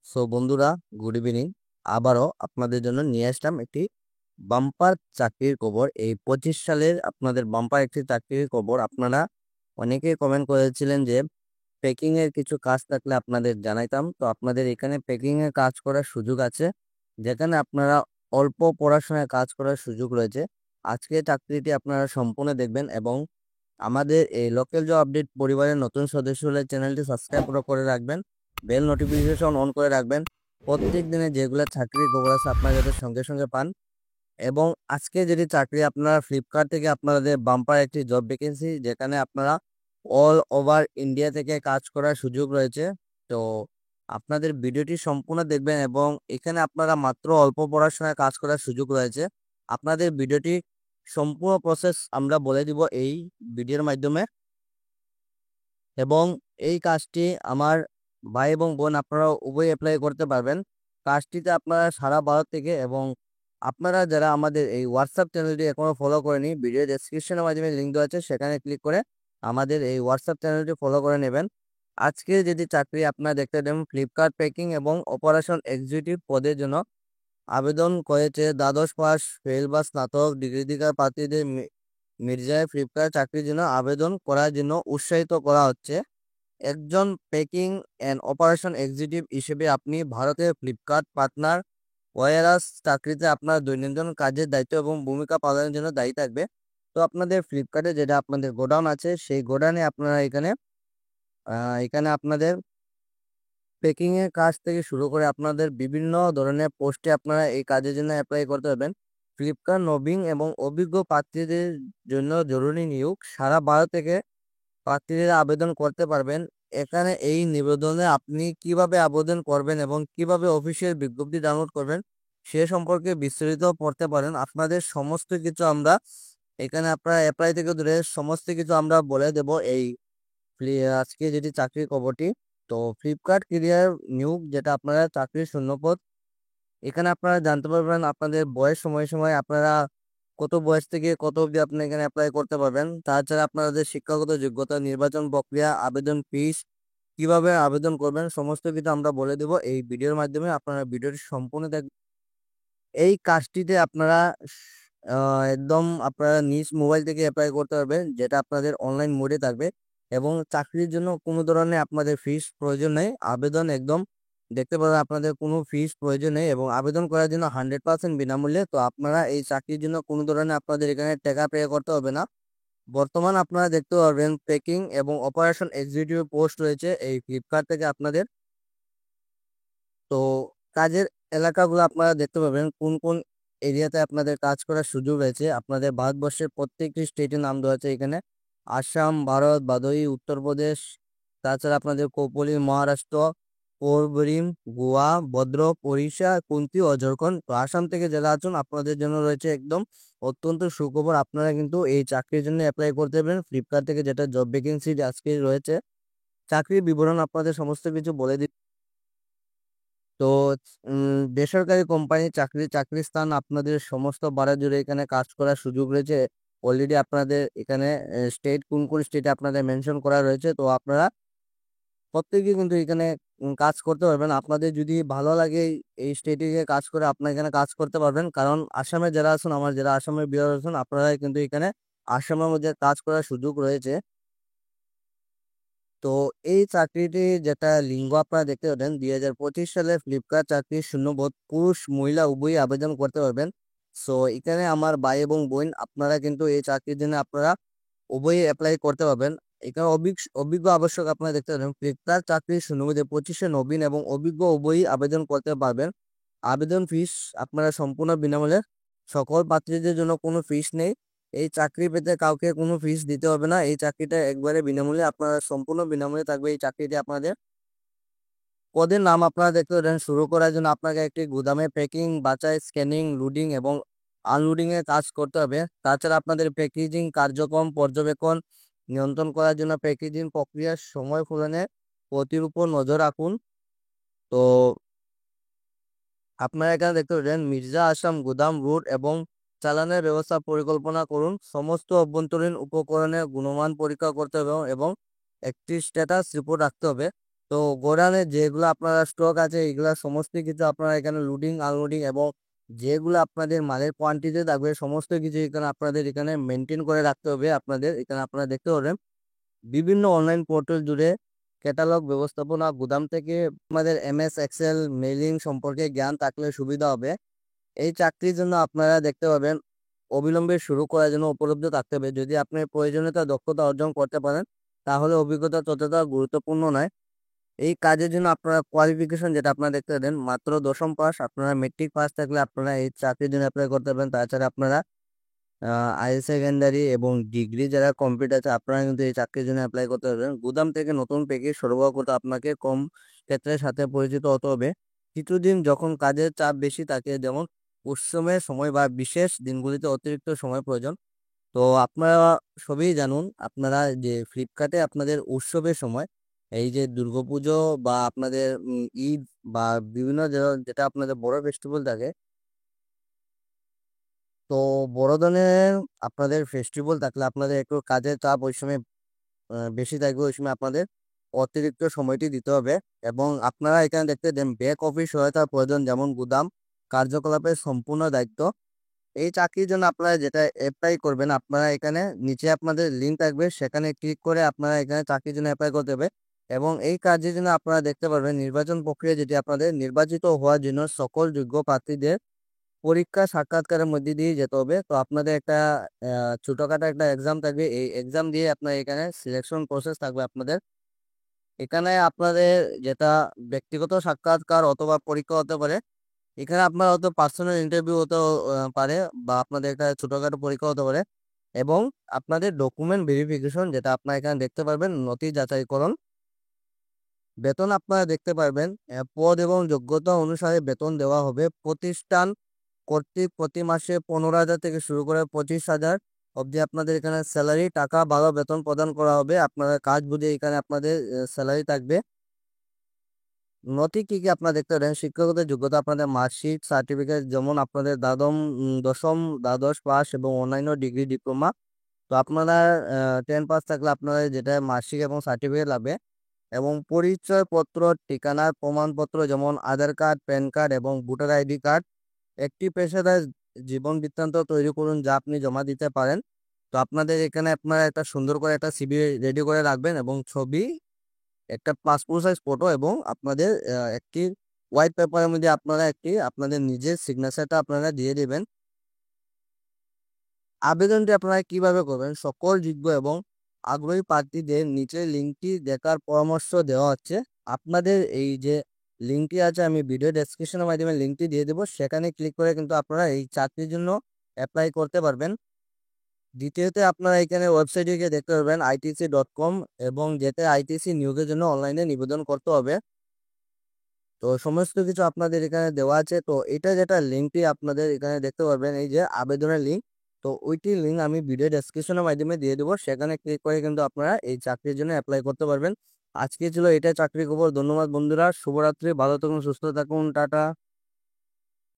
So বন্ধুরা, good evening. আবারও আপনাদের জন্য নিয়ে আসলাম একটি বাম্পার চাকরির খবর। এই 25 সালের আপনাদের বাম্পার একটি চাকরির খবর। আপনারা অনেকেই কমেন্ট করেছিলেন যে প্যাকিং এর কিছু কাজ থাকলে আপনাদের জানাইতাম। তো আপনাদের এখানে প্যাকিং এর কাজ করার সুযোগ আছে, যেখানে আপনারা অল্প পড়াশোনায় কাজ করার সুযোগ রয়েছে। আজকে চাকরিটি আপনারা সম্পূর্ণ দেখবেন এবং আমাদের এই লোকাল জব আপডেট পরিবারের নতুন সদস্য হলে চ্যানেলটি সাবস্ক্রাইব করে রাখবেন, বেল নোটিফিকেশন অন করে রাখবেন। প্রত্যেক দিনে যেগুলো চাকরির খবর আছে আপনারা যাতে সঙ্গে সঙ্গে পান। এবং আজকে যেটি চাকরি, আপনারা ফ্লিপকার্ট থেকে আপনাদের বাম্পার একটি জব ভ্যাকেন্সি, যেখানে আপনারা অল ওভার ইন্ডিয়া থেকে কাজ করার সুযোগ রয়েছে। তো আপনাদের ভিডিওটি সম্পূর্ণ দেখবেন এবং এখানে আপনারা মাত্র অল্প পড়াশোনায় কাজ করার সুযোগ রয়েছে। আপনাদের ভিডিওটি সম্পূর্ণ প্রসেস আমরা বলে দিব এই ভিডিওর মাধ্যমে। এবং এই কাজটি আমার ভাই এবং বোন আপনারা উভয় অ্যাপ্লাই করতে পারবেন। কাজটিতে আপনারা সারা ভারত থেকে, এবং আপনারা যারা আমাদের এই হোয়াটসঅ্যাপ চ্যানেলটি এখনো ফলো করেনি, ভিডিও ডেসক্রিপশনের মাধ্যমে লিঙ্ক দেওয়া আছে, সেখানে ক্লিক করে আমাদের এই হোয়াটসঅ্যাপ চ্যানেলটি ফলো করে নেবেন। আজকে যদি চাকরি আপনারা দেখতে দেন, ফ্লিপকার্ট প্যাকিং এবং অপারেশন এক্সিকিউটিভ পদের জন্য আবেদন করেছে দ্বাদশ পাস ফেল বা স্নাতক ডিগ্রিধারী প্রার্থীদের মির্জায় ফ্লিপকার্ট চাকরির জন্য আবেদন করার জন্য উৎসাহিত করা হচ্ছে। একজন প্যাকিং অ্যান্ড অপারেশন এক্সিকিউটিভ হিসেবে আপনি ভারতের ফ্লিপকার্ট পার্টনার ওয়্যারহাউস চাকরিতে আপনার দৈনন্দিন কাজের দায়িত্ব এবং ভূমিকা পালনের জন্য দায়ী থাকবে। তো আপনাদের ফ্লিপকার্টে যেটা আপনাদের গোডাউন আছে, সেই গোডাউনে আপনারা এখানে আপনাদের প্যাকিং এর কাজ থেকে শুরু করে আপনাদের বিভিন্ন ধরনের পোস্টে আপনারা এই কাজের জন্য অ্যাপ্লাই করতে পারবেন। ফ্লিপকার্ট নবীন এবং অভিজ্ঞ প্রার্থীদের জন্য জরুরি নিয়োগ, সারা ভারত থেকে প্রার্থীরা আবেদন করতে পারবেন। এখানে এই নিবেদনে আপনি কিভাবে আবেদন করবেন এবং কিভাবে অফিসিয়াল বিজ্ঞপ্তি ডাউনলোড করবেন সে সম্পর্কে বিস্তারিত পড়তে পারেন। আপনাদের সমস্ত কিছু আমরা এখানে আপনারা অ্যাপ্লাই থেকে ধরে সমস্ত কিছু আমরা বলে দেব এই আজকে যেটি চাকরির খবরটি। তো ফ্লিপকার্ট ক্যারিয়ার নিয়োগ, যেটা আপনারা চাকরির শূন্যপদ, এখানে আপনারা জানতে পারবেন আপনাদের বয়স, সময় সময় আপনারা কত বয়স থেকে কত অবধি আপনি এখানে অ্যাপ্লাই করতে পারবেন। তাছাড়া আপনাদের শিক্ষাগত যোগ্যতা, নির্বাচন প্রক্রিয়া, আবেদন ফিস, কিভাবে আবেদন করবেন, সমস্ত কিছু আমরা বলে দেব এই ভিডিওর মাধ্যমে। আপনারা ভিডিওটি সম্পূর্ণ দেখবেন। এই কাজটিতে আপনারা একদম আপনারা নিজ মোবাইল থেকে অ্যাপ্লাই করতে পারবেন, যেটা আপনাদের অনলাইন মোডে থাকবে। এবং চাকরির জন্য কোনো ধরনের আপনাদের ফিস প্রয়োজন নেই। আবেদন একদম দেখতে পাবেন, আপনাদের কোনো ফিস প্রয়োজন নেই এবং আবেদন করার জন্য 100% বিনামূল্যে। তো আপনারা এই চাকরির জন্য কোনো ধরনের আপনাদের এখানে টাকা পে করতে হবে না। বর্তমান আপনারা দেখতে পারবেন প্যাকিং এবং অপারেশন এক্সিকিউটিভ পোস্ট রয়েছে এই ফ্লিপকার্ট থেকে আপনাদের। তো কাজের এলাকাগুলো আপনারা দেখতে পাবেন কোন কোন এরিয়াতে আপনাদের কাজ করার সুযোগ রয়েছে। আপনাদের ভারতবর্ষের প্রত্যেকটি স্টেটের নাম দেওয়া আছে এখানে: আসাম, ভারত, ভাদোহী, উত্তরপ্রদেশ, তাছাড়া আপনাদের কোপলি, মহারাষ্ট্র, পোরবরিম, গোয়া, ভদ্রক, ওড়িশা, কুন্তি ও ঝাড়খণ্ড। তো আসাম থেকে যারা আছেন আপনাদের জন্য রয়েছে একদম অত্যন্ত সুখবর। আপনারা কিন্তু এই চাকরির জন্য অ্যাপ্লাই করতে পারবেন ফ্লিপকার্ট থেকে, যেটা জব ভ্যাকেন্সি আজকে রয়েছে। চাকরির বিবরণ আপনাদের সমস্ত কিছু বলে দিই। তো বেসরকারি কোম্পানি চাকরির স্থান আপনাদের সমস্ত ভারত জুড়ে এখানে কাজ করার সুযোগ রয়েছে। অলরেডি আপনাদের এখানে স্টেট, কোন কোন স্টেটে আপনাদের মেনশন করা রয়েছে। তো আপনারা প্রত্যেকে কিন্তু এখানে কাজ করতে পারবেন। আপনাদের যদি ভালো লাগে এই স্টেটে কাজ করে, আপনারা এখানে কাজ করতে পারবেন। কারণ আসামে যারা আছেন, আমার যারা আসামের বিহার আছেন, আপনারা কিন্তু এখানে আসামের মধ্যে কাজ করার সুযোগ রয়েছে। তো এই চাকরিটি, যেটা লিঙ্গ আপনারা দেখতে পাবেন, 2025 সালে ফ্লিপকার্ট চাকরির শূন্যপদ, পুরুষ মহিলা উভয়ই আবেদন করতে পারবেন। সো এখানে আমার ভাই এবং বোন, আপনারা কিন্তু এই চাকরির জন্য আপনারা উভয়ই অ্যাপ্লাই করতে পারবেন। এখানে অভিজ্ঞ আবশ্যক আপনারা দেখতে পাবেন। ফ্লিপকার্ট চাকরির শূন্যপদে 25 নবীন এবং অভিজ্ঞ উভয়ই আবেদন করতে পারবেন। আবেদন ফিস আপনারা সম্পূর্ণ বিনামূল্যে, সকল প্রার্থীদের জন্য কোনো ফিস নেই। এই চাকরি পেতে কাউকে কোনো ফিস দিতে হবে না। এই চাকরিটা একবারে বিনামূল্যে, আপনারা সম্পূর্ণ বিনামূল্যে থাকবে এই চাকরিটি আপনাদের। পদের নাম আপনারা দেখতে পারেন। শুরু করার জন্য আপনাকে একটি গুদামে প্যাকিং, বাছাই, স্ক্যানিং, লোডিং এবং আনলোডিং এর কাজ করতে হবে। তাছাড়া আপনাদের প্যাকেজিং কার্যক্রম পর্যবেক্ষণ নিয়ন্ত্রণ করার জন্য প্যাকেজিং প্রক্রিয়ার সময় পূরণের গতির উপর নজর রাখুন। তো আপনারা এখানে দেখতে পাচ্ছেন মির্জা আসাম গুদাম রুট এবং চালানের ব্যবস্থা পরিকল্পনা করুন। সমস্ত অভ্যন্তরীণ উপকরণের গুণমান পরীক্ষা করতে হবে এবং একটি স্ট্যাটাস রিপোর্ট রাখতে হবে। তো গোডাউনে যেগুলো আপনারা স্টক আছে এগুলা সমস্ত কিছু আপনারা এখানে লোডিং আনলোডিং এবং যেগুলো আপনাদের মালের কোয়ান্টিটি থাকবে সমস্ত কিছু এখানে আপনাদের এখানে মেনটেন করে রাখতে হবে। আপনাদের এখানে আপনারা দেখতে পারেন বিভিন্ন অনলাইন পোর্টাল জুড়ে ক্যাটালগ ব্যবস্থাপনা গুদাম থেকে আমাদের এমএস এক্সেল মেইলিং সম্পর্কে জ্ঞান থাকলে সুবিধা হবে। এই চাকরির জন্য আপনারা দেখতে পাবেন অবিলম্বে শুরু করার জন্য উপলব্ধ থাকতে হবে। যদি আপনি প্রয়োজনীয়তা দক্ষতা অর্জন করতে পারেন তাহলে অভিজ্ঞতা ততটা গুরুত্বপূর্ণ নয়। এই কাজের জন্য আপনারা কোয়ালিফিকেশন যেটা আপনারা দেখতে পারেন মাত্র দশম পাস, আপনারা মেট্রিক পাস থাকলে আপনারা এই চাকরির জন্য অ্যাপ্লাই করতে পারেন। তাছাড়া আপনারা হাই সেকেন্ডারি এবং ডিগ্রি যারা কমপ্লিট আছে আপনারা কিন্তু এই চাকরির জন্য অ্যাপ্লাই করতে পারবেন। গুদাম থেকে নতুন প্যাকেজ সরবরাহ করতে আপনাকে কম ক্ষেত্রের সাথে পরিচিত হতে হবে। কিছুদিন যখন কাজের চাপ বেশি থাকে, যেমন উৎসবের সময় বা বিশেষ দিনগুলিতে অতিরিক্ত সময় প্রয়োজন। তো আপনারা সবই জানুন, আপনারা যে ফ্লিপকার্টে আপনাদের উৎসবের সময় এই যে দুর্গাপুজো বা আপনাদের ঈদ বা বিভিন্ন যেটা আপনাদের বড় ফেস্টিভ্যাল থাকে, তো বড় ধরনের আপনাদের ফেস্টিভ্যাল থাকলে আপনাদের একটু কাজের চাপ ওই সময় বেশি থাকবে। ওই সময় আপনাদের অতিরিক্ত সময়টি দিতে হবে এবং আপনারা এখানে দেখতে দেন ব্যাক অফিস সহায়তার প্রয়োজন, যেমন গুদাম কার্যকলাপের সম্পূর্ণ দায়িত্ব। এই চাকরির জন্য আপনারা যেটা অ্যাপ্লাই করবেন, আপনারা এখানে নিচে আপনাদের লিঙ্ক থাকবে, সেখানে ক্লিক করে আপনারা এখানে চাকরির জন্য অ্যাপ্লাই করতে হবে। এবং এই কাজের জন্য আপনারা দেখতে পারবেন নির্বাচন প্রক্রিয়া, যেটি আপনাদের নির্বাচিত হওয়ার জন্য সকল যোগ্য প্রার্থীদের পরীক্ষা সাক্ষাৎকারের মধ্যে দিয়ে যেতে হবে। তো আপনাদের একটা ছোটখাটো একটা এক্সাম থাকবে, এই এক্সাম দিয়ে আপনার এখানে সিলেকশন প্রসেস থাকবে আপনাদের। এখানে আপনাদের যেটা ব্যক্তিগত সাক্ষাৎকার অথবা পরীক্ষা হতে পারে, এখানে আপনার হয়তো পার্সোনাল ইন্টারভিউ হতে পারে বা আপনাদের একটা ছোটখাটো পরীক্ষা হতে পারে। এবং আপনাদের ডকুমেন্ট ভেরিফিকেশন যেটা আপনারা এখানে দেখতে পারবেন, নথি যাচাইকরণ। বেতন আপনারা দেখতে পারবেন পদ এবং যোগ্যতা অনুসারে বেতন দেওয়া হবে। প্রতিষ্ঠান কর্তৃক প্রতি মাসে 15,000 থেকে শুরু করে 25,000 অবধি আপনাদের এখানে স্যালারি টাকা ভালো বেতন প্রদান করা হবে। আপনারা কাজ বুঝে এখানে আপনাদের স্যালারি থাকবে। নথি কি কি আপনারা দেখতে পারেন, শিক্ষাগত যোগ্যতা আপনাদের মার্কশিট সার্টিফিকেট, যেমন আপনাদের দশম দ্বাদশ পাস এবং অন্যান্য ডিগ্রি ডিপ্লোমা। তো আপনারা 10 পাস থাকলে আপনারা যেটা মার্কশিট এবং সার্টিফিকেট লাগবে। এবং পরিচয়পত্র ঠিকানার প্রমাণপত্র, যেমন আধার কার্ড প্যান কার্ড এবং ভোটার আইডি কার্ড। একটি পেশাদার জীবন বৃত্তান্ত তৈরি করুন যা আপনি জমা দিতে পারেন। তো আপনাদের এখানে আপনারা একটা সুন্দর করে একটা সিভি রেডি করে রাখবেন এবং ছবি, একটা পাসপোর্ট সাইজ ফটো এবং আপনাদের একটি হোয়াইট পেপারের মধ্যে আপনারা একটি আপনাদের নিজের সিগনেচারটা আপনারা দিয়ে দেবেন। আবেদনটি আপনারা কিভাবে করবেন, সকল যোগ্য এবং আগ্রহী প্রার্থীদের নিচের লিঙ্কটি দেখার পরামর্শ দেওয়া হচ্ছে। আপনাদের এই যে লিঙ্কটি আছে, আমি ভিডিও ডেসক্রিপশনের মাধ্যমে লিঙ্কটি দিয়ে দেবো, সেখানে ক্লিক করে কিন্তু আপনারা এই চাকরির জন্য অ্যাপ্লাই করতে পারবেন। দ্বিতীয়তে আপনারা এখানে ওয়েবসাইটে গিয়ে দেখতে পারবেন itc.com, এবং যেতে আইটিসি নিয়োগের জন্য অনলাইনে নিবেদন করতে হবে। তো সমস্ত কিছু আপনাদের এখানে দেওয়া আছে। তো এটা যেটা লিঙ্কটি আপনাদের এখানে দেখতে পারবেন, এই যে আবেদনের লিঙ্ক, তো ওইটি লিঙ্ক আমি ভিডিও ডেসক্রিপশনের মাধ্যমে দিয়ে দেবো, সেখানে ক্লিক করে কিন্তু আপনারা এই চাকরির জন্য অ্যাপ্লাই করতে পারবেন। আজকে ছিল এটা চাকরি খবর। ধন্যবাদ বন্ধুরা, শুভরাত্রি, ভালো থাকুন, সুস্থ থাকুন, টাটা।